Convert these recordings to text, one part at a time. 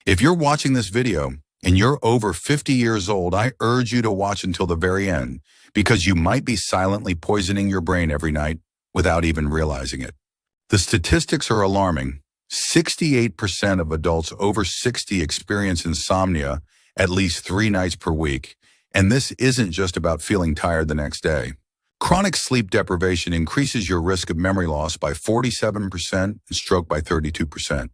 If you're watching this video and you're over 50 years old, I urge you to watch until the very end because you might be silently poisoning your brain every night without even realizing it. The statistics are alarming. 68% of adults over 60 experience insomnia at least 3 nights per week, and this isn't just about feeling tired the next day. Chronic sleep deprivation increases your risk of memory loss by 47% and stroke by 32%.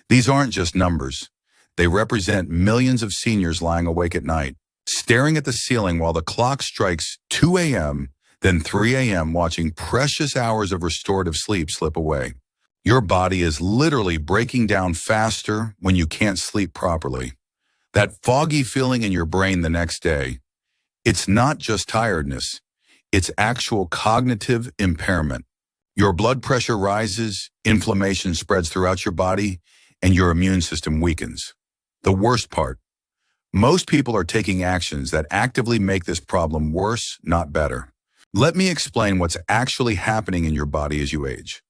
These aren't just numbers. They represent millions of seniors lying awake at night, staring at the ceiling while the clock strikes 2 a.m., then 3 a.m., watching precious hours of restorative sleep slip away. Your body is literally breaking down faster when you can't sleep properly. That foggy feeling in your brain the next day, it's not just tiredness. It's actual cognitive impairment. Your blood pressure rises, inflammation spreads throughout your body, and your immune system weakens. The worst part, most people are taking actions that actively make this problem worse, not better. Let me explain what's actually happening in your body as you age.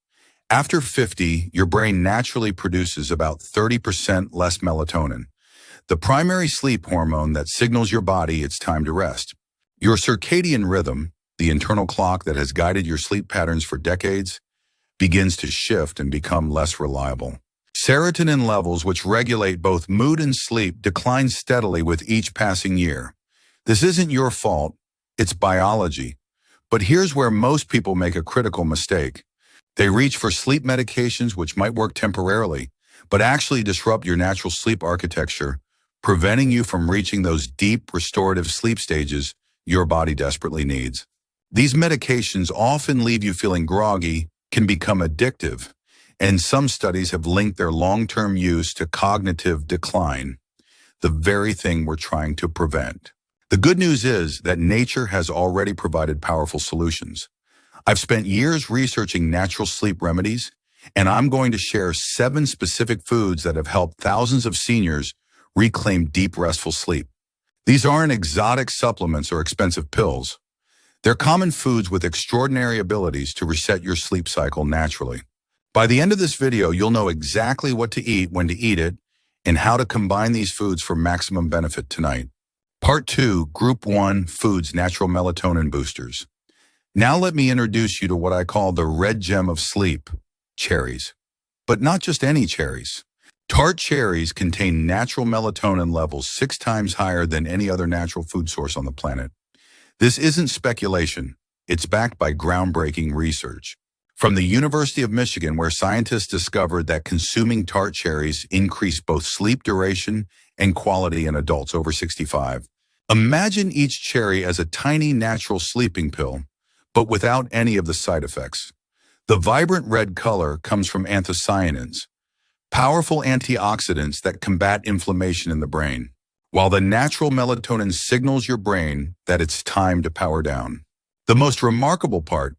After 50, your brain naturally produces about 30% less melatonin, the primary sleep hormone that signals your body it's time to rest. Your circadian rhythm, the internal clock that has guided your sleep patterns for decades, begins to shift and become less reliable. Serotonin levels, which regulate both mood and sleep, decline steadily with each passing year. This isn't your fault, it's biology. But here's where most people make a critical mistake. They reach for sleep medications which might work temporarily, but actually disrupt your natural sleep architecture, preventing you from reaching those deep restorative sleep stages your body desperately needs. These medications often leave you feeling groggy, can become addictive, and some studies have linked their long-term use to cognitive decline, the very thing we're trying to prevent. The good news is that nature has already provided powerful solutions. I've spent years researching natural sleep remedies, and I'm going to share 7 specific foods that have helped thousands of seniors reclaim deep, restful sleep. These aren't exotic supplements or expensive pills. They're common foods with extraordinary abilities to reset your sleep cycle naturally. By the end of this video, you'll know exactly what to eat, when to eat it, and how to combine these foods for maximum benefit tonight. Part 2, Group 1, Foods Natural Melatonin Boosters. Now let me introduce you to what I call the red gem of sleep, cherries. But not just any cherries. Tart cherries contain natural melatonin levels 6 times higher than any other natural food source on the planet. This isn't speculation. It's backed by groundbreaking research. From the University of Michigan, where scientists discovered that consuming tart cherries increased both sleep duration and quality in adults over 65. Imagine each cherry as a tiny natural sleeping pill, but without any of the side effects. The vibrant red color comes from anthocyanins, powerful antioxidants that combat inflammation in the brain, while the natural melatonin signals your brain that it's time to power down. The most remarkable part,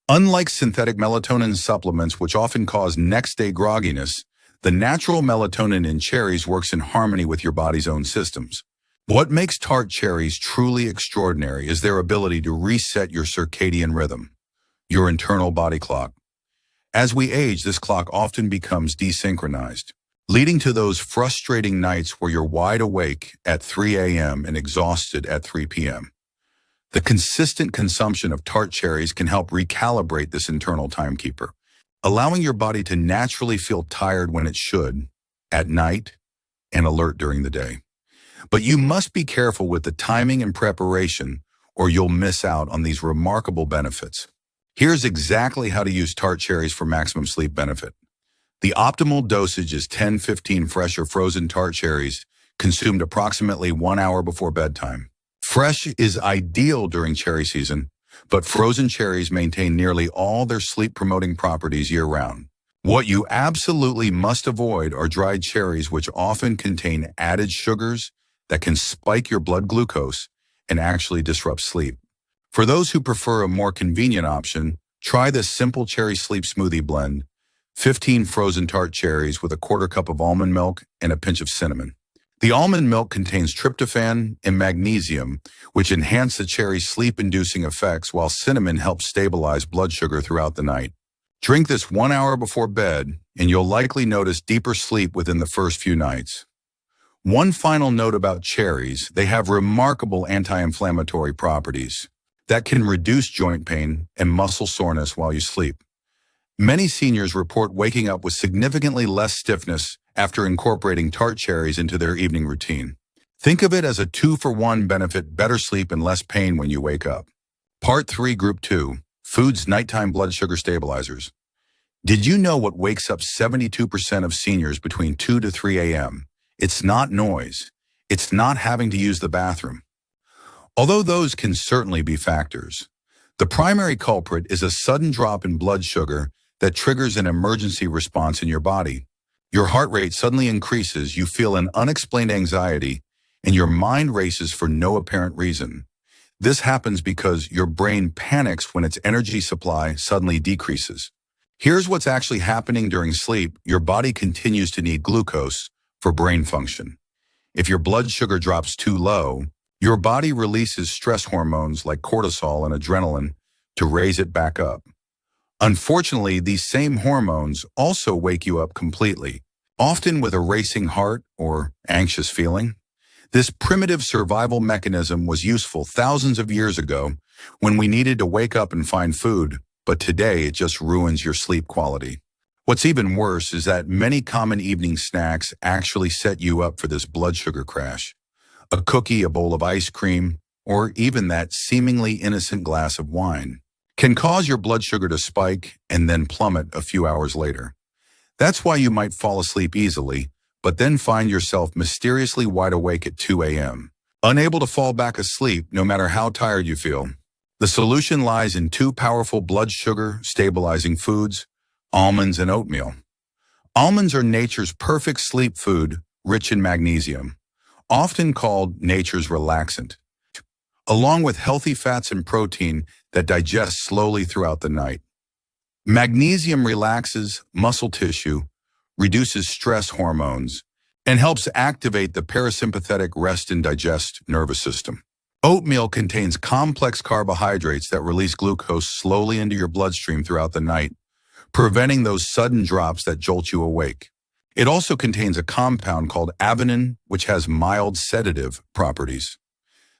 unlike synthetic melatonin supplements which often cause next-day grogginess, the natural melatonin in cherries works in harmony with your body's own systems. What makes tart cherries truly extraordinary is their ability to reset your circadian rhythm, your internal body clock. As we age, this clock often becomes desynchronized, leading to those frustrating nights where you're wide awake at 3 a.m. and exhausted at 3 p.m. The consistent consumption of tart cherries can help recalibrate this internal timekeeper, allowing your body to naturally feel tired when it should, at night, and alert during the day. But you must be careful with the timing and preparation, or you'll miss out on these remarkable benefits. Here's exactly how to use tart cherries for maximum sleep benefit. The optimal dosage is 10-15 fresh or frozen tart cherries, consumed approximately 1 hour before bedtime. Fresh is ideal during cherry season, but frozen cherries maintain nearly all their sleep-promoting properties year-round. What you absolutely must avoid are dried cherries, which often contain added sugars that can spike your blood glucose and actually disrupt sleep. For those who prefer a more convenient option, try this simple cherry sleep smoothie blend: 15 frozen tart cherries with a 1/4 cup of almond milk and a pinch of cinnamon. The almond milk contains tryptophan and magnesium, which enhance the cherry's sleep-inducing effects, while cinnamon helps stabilize blood sugar throughout the night. Drink this 1 hour before bed, and you'll likely notice deeper sleep within the first few nights. One final note about cherries: they have remarkable anti-inflammatory properties that can reduce joint pain and muscle soreness while you sleep. Many seniors report waking up with significantly less stiffness after incorporating tart cherries into their evening routine. Think of it as a 2-for-1 benefit: better sleep and less pain when you wake up. Part 3, Group 2, Foods Nighttime Blood Sugar Stabilizers. Did you know what wakes up 72% of seniors between 2 to 3 a.m.? It's not noise. It's not having to use the bathroom. Although those can certainly be factors, the primary culprit is a sudden drop in blood sugar that triggers an emergency response in your body. Your heart rate suddenly increases, you feel an unexplained anxiety, and your mind races for no apparent reason. This happens because your brain panics when its energy supply suddenly decreases. Here's what's actually happening during sleep: your body continues to need glucose for brain function. If your blood sugar drops too low, your body releases stress hormones like cortisol and adrenaline to raise it back up. Unfortunately, these same hormones also wake you up completely, often with a racing heart or anxious feeling. This primitive survival mechanism was useful thousands of years ago when we needed to wake up and find food, but today it just ruins your sleep quality. What's even worse is that many common evening snacks actually set you up for this blood sugar crash. A cookie, a bowl of ice cream, or even that seemingly innocent glass of wine can cause your blood sugar to spike and then plummet a few hours later. That's why you might fall asleep easily, but then find yourself mysteriously wide awake at 2 a.m., unable to fall back asleep no matter how tired you feel. The solution lies in 2 powerful blood sugar stabilizing foods: almonds and oatmeal. Almonds are nature's perfect sleep food, rich in magnesium, often called nature's relaxant, along with healthy fats and protein that digest slowly throughout the night. Magnesium relaxes muscle tissue, reduces stress hormones, and helps activate the parasympathetic rest and digest nervous system. Oatmeal contains complex carbohydrates that release glucose slowly into your bloodstream throughout the night, preventing those sudden drops that jolt you awake. It also contains a compound called avenin, which has mild sedative properties.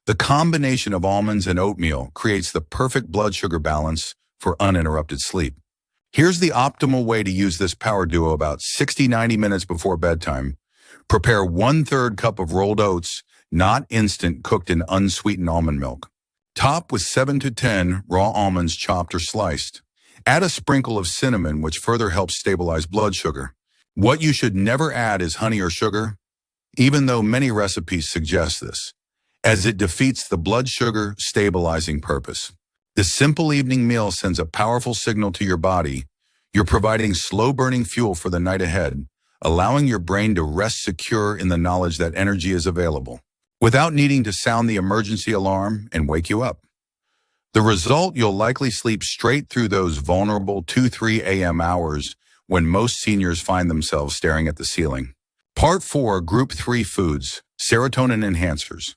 The combination of almonds and oatmeal creates the perfect blood sugar balance for uninterrupted sleep. Here's the optimal way to use this power duo: about 60-90 minutes before bedtime. Prepare 1/3 cup of rolled oats, not instant, cooked in unsweetened almond milk. Top with 7 to 10 raw almonds, chopped or sliced. Add a sprinkle of cinnamon, which further helps stabilize blood sugar. What you should never add is honey or sugar, even though many recipes suggest this, as it defeats the blood sugar stabilizing purpose. This simple evening meal sends a powerful signal to your body: you're providing slow-burning fuel for the night ahead, allowing your brain to rest secure in the knowledge that energy is available, without needing to sound the emergency alarm and wake you up. The result: you'll likely sleep straight through those vulnerable 2-3 a.m. hours when most seniors find themselves staring at the ceiling. Part 4, Group 3 Foods, Serotonin Enhancers.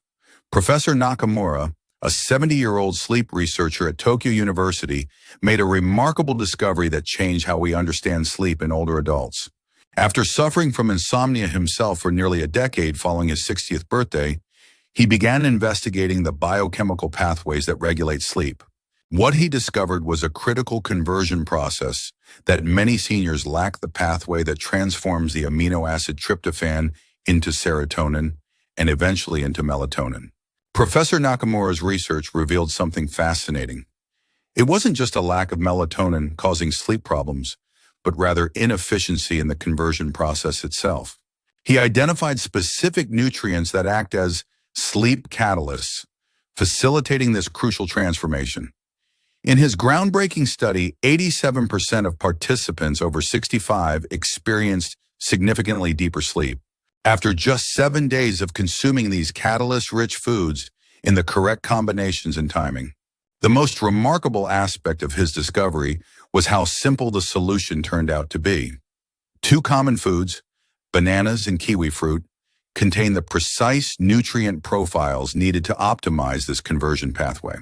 Professor Nakamura, a 70-year-old sleep researcher at Tokyo University, made a remarkable discovery that changed how we understand sleep in older adults. After suffering from insomnia himself for nearly a decade following his 60th birthday, he began investigating the biochemical pathways that regulate sleep. What he discovered was a critical conversion process that many seniors lack: the pathway that transforms the amino acid tryptophan into serotonin and eventually into melatonin. Professor Nakamura's research revealed something fascinating. It wasn't just a lack of melatonin causing sleep problems, but rather inefficiency in the conversion process itself. He identified specific nutrients that act as sleep catalysts, facilitating this crucial transformation. In his groundbreaking study, 87% of participants over 65 experienced significantly deeper sleep after just 7 days of consuming these catalyst-rich foods in the correct combinations and timing. The most remarkable aspect of his discovery was how simple the solution turned out to be. 2 common foods, bananas and kiwi fruit, contain the precise nutrient profiles needed to optimize this conversion pathway.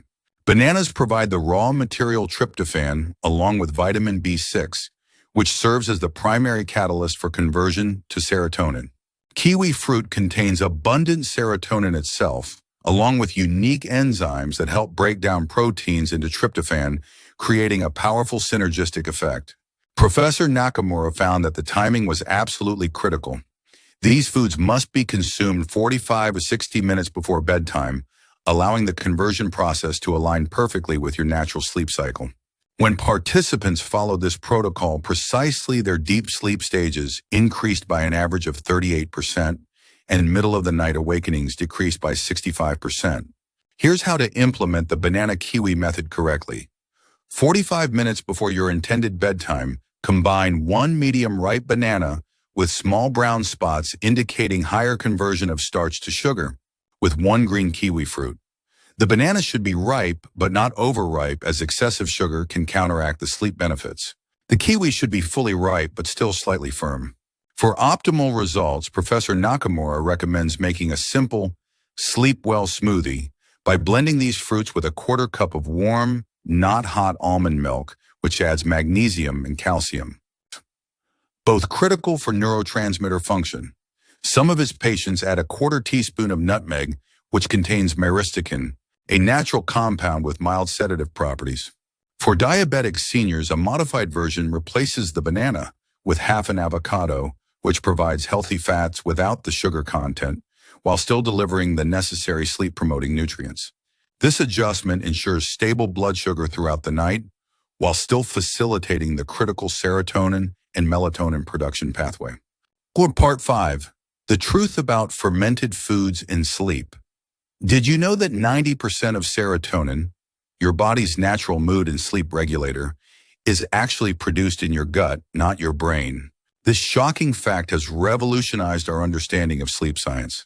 Bananas provide the raw material tryptophan along with vitamin B6, which serves as the primary catalyst for conversion to serotonin. Kiwi fruit contains abundant serotonin itself, along with unique enzymes that help break down proteins into tryptophan, creating a powerful synergistic effect. Professor Nakamura found that the timing was absolutely critical. These foods must be consumed 45 to 60 minutes before bedtime, allowing the conversion process to align perfectly with your natural sleep cycle. When participants followed this protocol precisely, their deep sleep stages increased by an average of 38%, and middle-of-the-night awakenings decreased by 65%. Here's how to implement the banana-kiwi method correctly. 45 minutes before your intended bedtime, combine one medium-ripe banana with small brown spots indicating higher conversion of starch to sugar, with one green kiwi fruit. The banana should be ripe, but not overripe, as excessive sugar can counteract the sleep benefits. The kiwi should be fully ripe, but still slightly firm. For optimal results, Professor Nakamura recommends making a simple, sleep-well smoothie by blending these fruits with a quarter cup of warm, not hot almond milk, which adds magnesium and calcium, both critical for neurotransmitter function. Some of his patients add a quarter teaspoon of nutmeg, which contains myristicin, a natural compound with mild sedative properties. For diabetic seniors, a modified version replaces the banana with half an avocado, which provides healthy fats without the sugar content, while still delivering the necessary sleep-promoting nutrients. This adjustment ensures stable blood sugar throughout the night, while still facilitating the critical serotonin and melatonin production pathway. Part 5. The truth about fermented foods in sleep. Did you know that 90% of serotonin, your body's natural mood and sleep regulator, is actually produced in your gut, not your brain? This shocking fact has revolutionized our understanding of sleep science.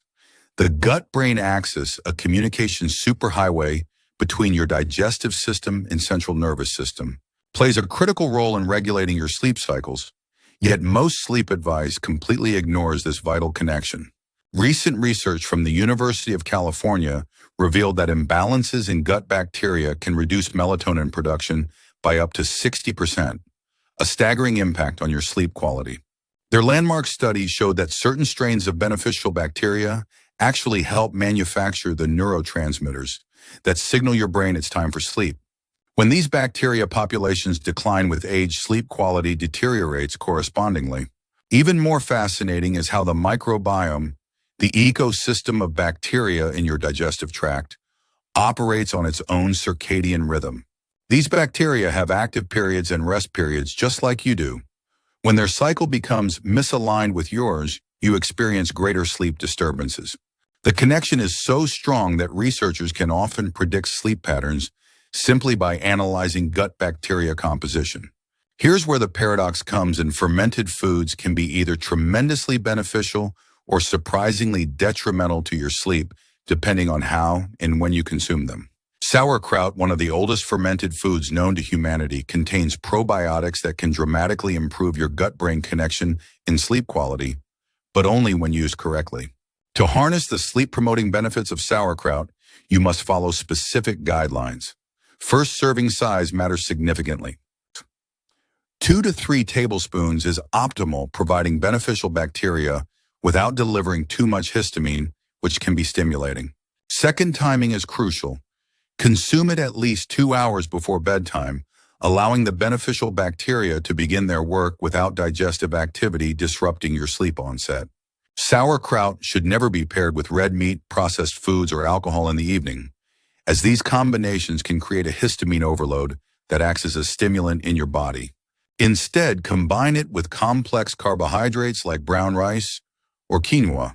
The gut-brain axis, a communication superhighway between your digestive system and central nervous system, plays a critical role in regulating your sleep cycles, yet most sleep advice completely ignores this vital connection. Recent research from the University of California revealed that imbalances in gut bacteria can reduce melatonin production by up to 60%, a staggering impact on your sleep quality. Their landmark study showed that certain strains of beneficial bacteria actually help manufacture the neurotransmitters that signal your brain it's time for sleep. When these bacteria populations decline with age, sleep quality deteriorates correspondingly. Even more fascinating is how the microbiome, the ecosystem of bacteria in your digestive tract, operates on its own circadian rhythm. These bacteria have active periods and rest periods just like you do. When their cycle becomes misaligned with yours, you experience greater sleep disturbances. The connection is so strong that researchers can often predict sleep patterns simply by analyzing gut bacteria composition. Here's where the paradox comes in: fermented foods can be either tremendously beneficial or surprisingly detrimental to your sleep, depending on how and when you consume them. Sauerkraut, one of the oldest fermented foods known to humanity, contains probiotics that can dramatically improve your gut-brain connection in sleep quality, but only when used correctly. To harness the sleep-promoting benefits of sauerkraut, you must follow specific guidelines. First, serving size matters significantly. 2 to 3 tablespoons is optimal, providing beneficial bacteria without delivering too much histamine, which can be stimulating. Second, timing is crucial. Consume it at least 2 hours before bedtime, allowing the beneficial bacteria to begin their work without digestive activity disrupting your sleep onset. Sauerkraut should never be paired with red meat, processed foods, or alcohol in the evening, as these combinations can create a histamine overload that acts as a stimulant in your body. Instead, combine it with complex carbohydrates like brown rice or quinoa,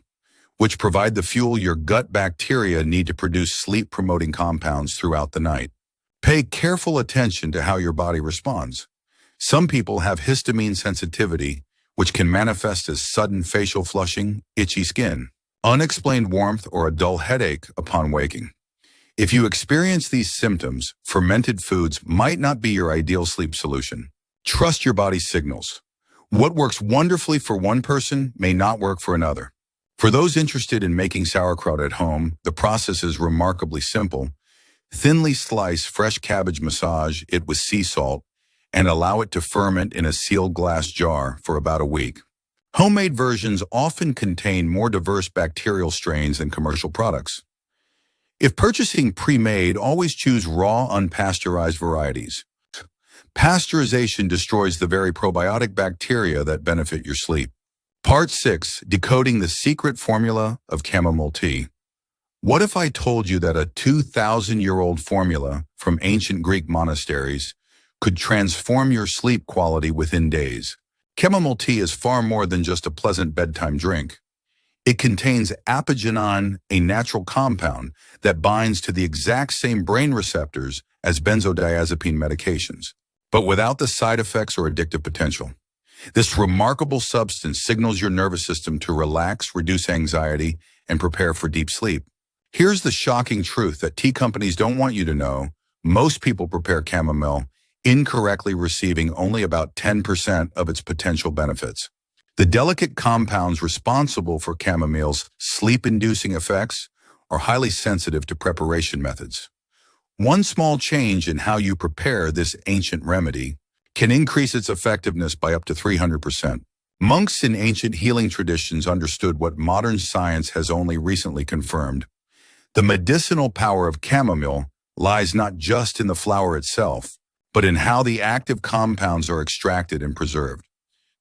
which provide the fuel your gut bacteria need to produce sleep-promoting compounds throughout the night. Pay careful attention to how your body responds. Some people have histamine sensitivity, which can manifest as sudden facial flushing, itchy skin, unexplained warmth, or a dull headache upon waking. If you experience these symptoms, fermented foods might not be your ideal sleep solution. Trust your body's signals. What works wonderfully for one person may not work for another. For those interested in making sauerkraut at home, the process is remarkably simple. Thinly slice fresh cabbage, massage it with sea salt, and allow it to ferment in a sealed glass jar for about a week. Homemade versions often contain more diverse bacterial strains than commercial products. If purchasing pre-made, always choose raw, unpasteurized varieties. Pasteurization destroys the very probiotic bacteria that benefit your sleep. Part 6. Decoding the secret formula of chamomile tea. What if I told you that a 2,000-year-old formula from ancient Greek monasteries could transform your sleep quality within days? Chamomile tea is far more than just a pleasant bedtime drink. It contains apigenin, a natural compound that binds to the exact same brain receptors as benzodiazepine medications, but without the side effects or addictive potential. This remarkable substance signals your nervous system to relax, reduce anxiety, and prepare for deep sleep. Here's the shocking truth that tea companies don't want you to know. Most people prepare chamomile incorrectly, receiving only about 10% of its potential benefits. The delicate compounds responsible for chamomile's sleep-inducing effects are highly sensitive to preparation methods. One small change in how you prepare this ancient remedy can increase its effectiveness by up to 300%. Monks in ancient healing traditions understood what modern science has only recently confirmed. The medicinal power of chamomile lies not just in the flower itself, but in how the active compounds are extracted and preserved.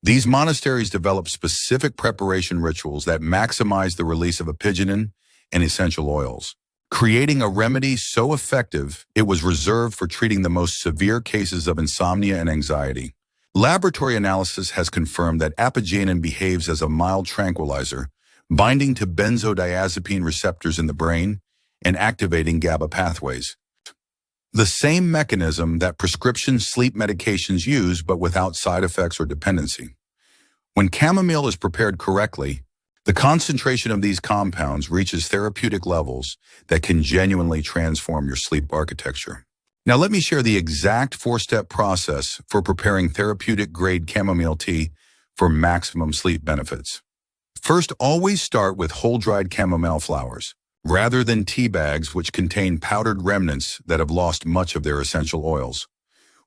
These monasteries developed specific preparation rituals that maximize the release of apigenin and essential oils, creating a remedy so effective it was reserved for treating the most severe cases of insomnia and anxiety. Laboratory analysis has confirmed that apigenin behaves as a mild tranquilizer, binding to benzodiazepine receptors in the brain and activating GABA pathways. The same mechanism that prescription sleep medications use, but without side effects or dependency. When chamomile is prepared correctly, the concentration of these compounds reaches therapeutic levels that can genuinely transform your sleep architecture. Now let me share the exact 4-step process for preparing therapeutic-grade chamomile tea for maximum sleep benefits. First, always start with whole-dried chamomile flowers, rather than tea bags which contain powdered remnants that have lost much of their essential oils.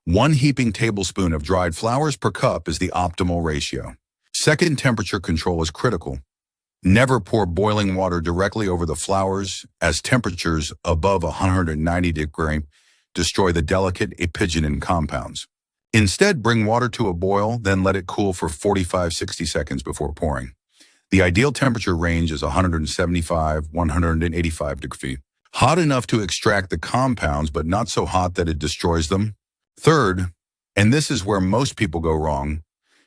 1 heaping tablespoon of dried flowers per cup is the optimal ratio. Second, temperature control is critical. Never pour boiling water directly over the flowers, as temperatures above 190 degrees destroy the delicate apigenin compounds. Instead, bring water to a boil, then let it cool for 45-60 seconds before pouring. The ideal temperature range is 175-185 degrees. Hot enough to extract the compounds, but not so hot that it destroys them. Third, and this is where most people go wrong,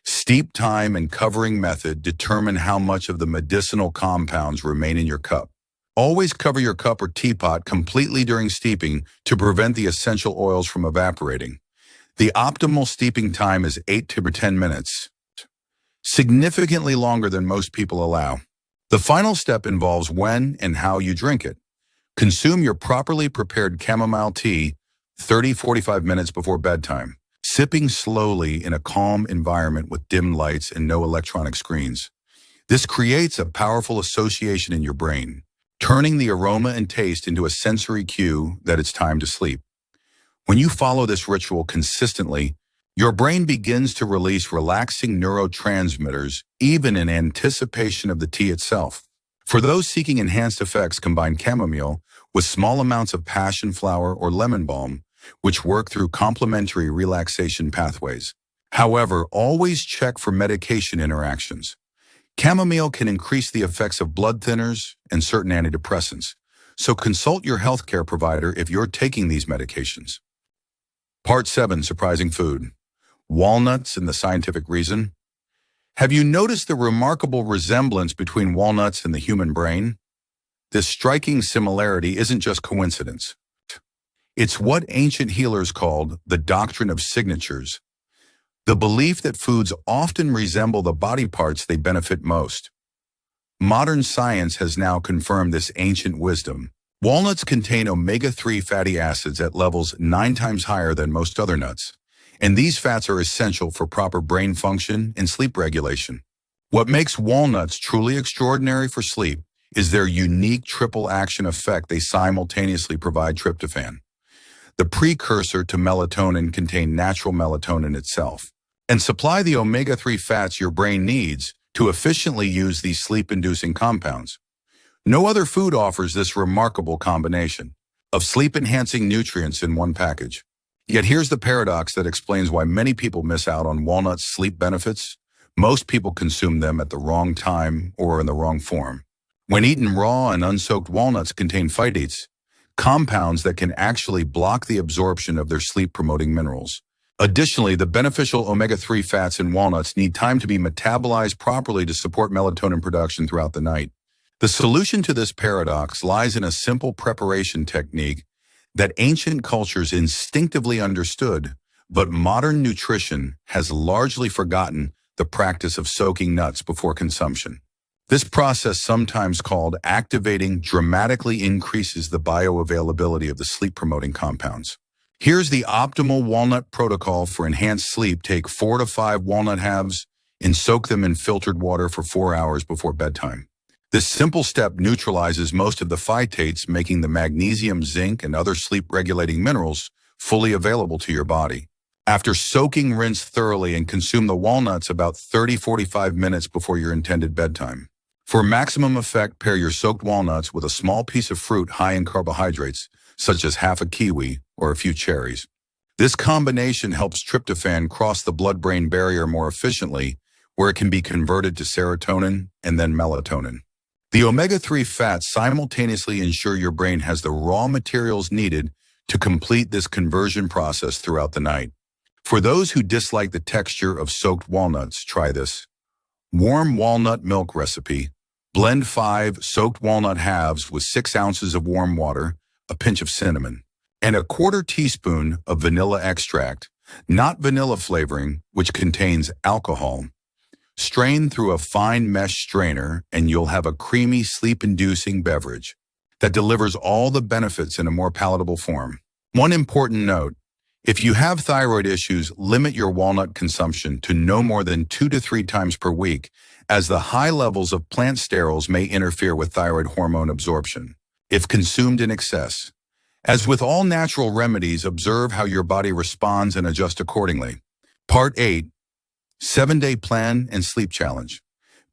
steep time and covering method determine how much of the medicinal compounds remain in your cup. Always cover your cup or teapot completely during steeping to prevent the essential oils from evaporating. The optimal steeping time is 8 to 10 minutes, significantly longer than most people allow. The final step involves when and how you drink it. Consume your properly prepared chamomile tea 30-45 minutes before bedtime, sipping slowly in a calm environment with dim lights and no electronic screens. This creates a powerful association in your brain, turning the aroma and taste into a sensory cue that it's time to sleep. When you follow this ritual consistently, your brain begins to release relaxing neurotransmitters, even in anticipation of the tea itself. For those seeking enhanced effects, combine chamomile with small amounts of passion flower or lemon balm, which work through complementary relaxation pathways. However, always check for medication interactions. Chamomile can increase the effects of blood thinners and certain antidepressants, so consult your healthcare provider if you're taking these medications. Part 7. Surprising food. Walnuts and the scientific reason. Have you noticed the remarkable resemblance between walnuts and the human brain? This striking similarity isn't just coincidence. It's what ancient healers called the doctrine of signatures, the belief that foods often resemble the body parts they benefit most. Modern science has now confirmed this ancient wisdom. Walnuts contain omega-3 fatty acids at levels 9 times higher than most other nuts, and these fats are essential for proper brain function and sleep regulation. What makes walnuts truly extraordinary for sleep is their unique triple action effect. They simultaneously provide tryptophan, the precursor to melatonin, contain natural melatonin itself, and supply the omega-3 fats your brain needs to efficiently use these sleep-inducing compounds. No other food offers this remarkable combination of sleep-enhancing nutrients in one package. Yet here's the paradox that explains why many people miss out on walnuts' sleep benefits. Most people consume them at the wrong time or in the wrong form. When eaten raw and unsoaked, walnuts contain phytates, compounds that can actually block the absorption of their sleep-promoting minerals. Additionally, the beneficial omega-3 fats in walnuts need time to be metabolized properly to support melatonin production throughout the night. The solution to this paradox lies in a simple preparation technique that ancient cultures instinctively understood, but modern nutrition has largely forgotten the practice of soaking nuts before consumption. This process, sometimes called activating, dramatically increases the bioavailability of the sleep-promoting compounds. Here's the optimal walnut protocol for enhanced sleep. Take 4 to 5 walnut halves and soak them in filtered water for 4 hours before bedtime. This simple step neutralizes most of the phytates, making the magnesium, zinc, and other sleep-regulating minerals fully available to your body. After soaking, rinse thoroughly and consume the walnuts about 30-45 minutes before your intended bedtime. For maximum effect, pair your soaked walnuts with a small piece of fruit high in carbohydrates, such as half a kiwi or a few cherries. This combination helps tryptophan cross the blood-brain barrier more efficiently, where it can be converted to serotonin and then melatonin. The omega-3 fats simultaneously ensure your brain has the raw materials needed to complete this conversion process throughout the night. For those who dislike the texture of soaked walnuts, try this warm walnut milk recipe. Blend 5 soaked walnut halves with 6 ounces of warm water, a pinch of cinnamon, and a 1/4 teaspoon of vanilla extract, not vanilla flavoring, which contains alcohol. Strain through a fine mesh strainer, and you'll have a creamy, sleep-inducing beverage that delivers all the benefits in a more palatable form. One important note: if you have thyroid issues, limit your walnut consumption to no more than 2 to 3 times per week, as the high levels of plant sterols may interfere with thyroid hormone absorption if consumed in excess. As with all natural remedies, observe how your body responds and adjust accordingly. Part 8. 7-Day Plan and Sleep Challenge.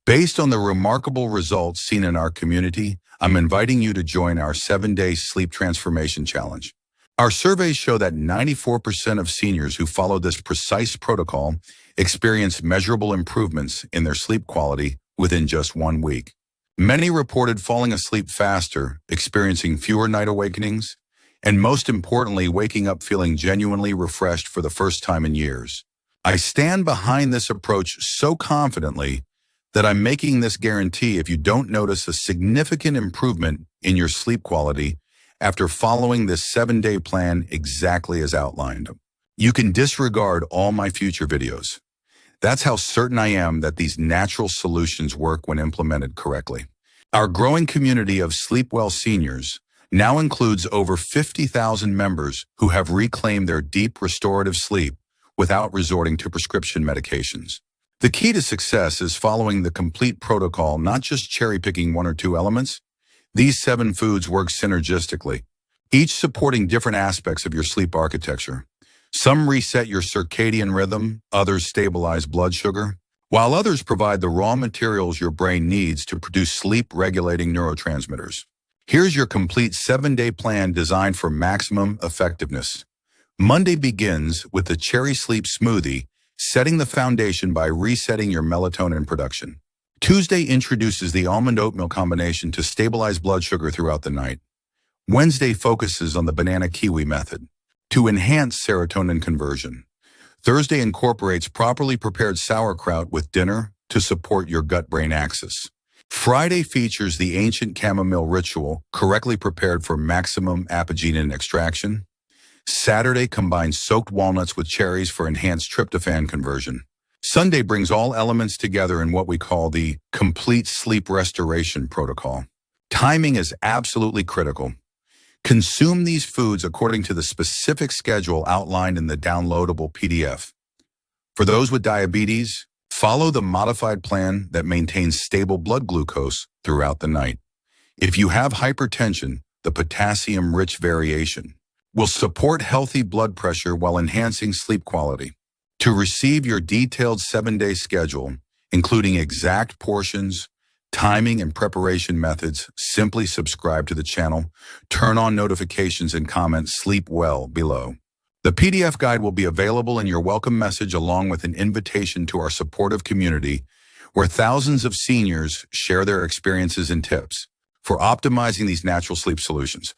Based on the remarkable results seen in our community, I'm inviting you to join our 7-Day Sleep Transformation Challenge. Our surveys show that 94% of seniors who follow this precise protocol experience measurable improvements in their sleep quality within just 1 week. Many reported falling asleep faster, experiencing fewer night awakenings, and most importantly, waking up feeling genuinely refreshed for the first time in years. I stand behind this approach so confidently that I'm making this guarantee: if you don't notice a significant improvement in your sleep quality after following this 7-day plan exactly as outlined, you can disregard all my future videos. That's how certain I am that these natural solutions work when implemented correctly. Our growing community of Sleepwell seniors now includes over 50,000 members who have reclaimed their deep restorative sleep without resorting to prescription medications. The key to success is following the complete protocol, not just cherry-picking 1 or 2 elements. These 7 foods work synergistically, each supporting different aspects of your sleep architecture. Some reset your circadian rhythm, others stabilize blood sugar, while others provide the raw materials your brain needs to produce sleep-regulating neurotransmitters. Here's your complete 7-day plan designed for maximum effectiveness. Monday begins with the Cherry Sleep Smoothie, setting the foundation by resetting your melatonin production. Tuesday introduces the almond oatmeal combination to stabilize blood sugar throughout the night. Wednesday focuses on the banana kiwi method to enhance serotonin conversion. Thursday incorporates properly prepared sauerkraut with dinner to support your gut-brain axis. Friday features the ancient chamomile ritual, correctly prepared for maximum apigenin extraction. Saturday combines soaked walnuts with cherries for enhanced tryptophan conversion. Sunday brings all elements together in what we call the complete sleep restoration protocol. Timing is absolutely critical. Consume these foods according to the specific schedule outlined in the downloadable PDF. For those with diabetes, follow the modified plan that maintains stable blood glucose throughout the night. If you have hypertension, the potassium-rich variation, will support healthy blood pressure while enhancing sleep quality. To receive your detailed 7-day schedule, including exact portions, timing, and preparation methods, simply subscribe to the channel, turn on notifications, and comment "Sleep Well" below. The PDF guide will be available in your welcome message along with an invitation to our supportive community where thousands of seniors share their experiences and tips for optimizing these natural sleep solutions.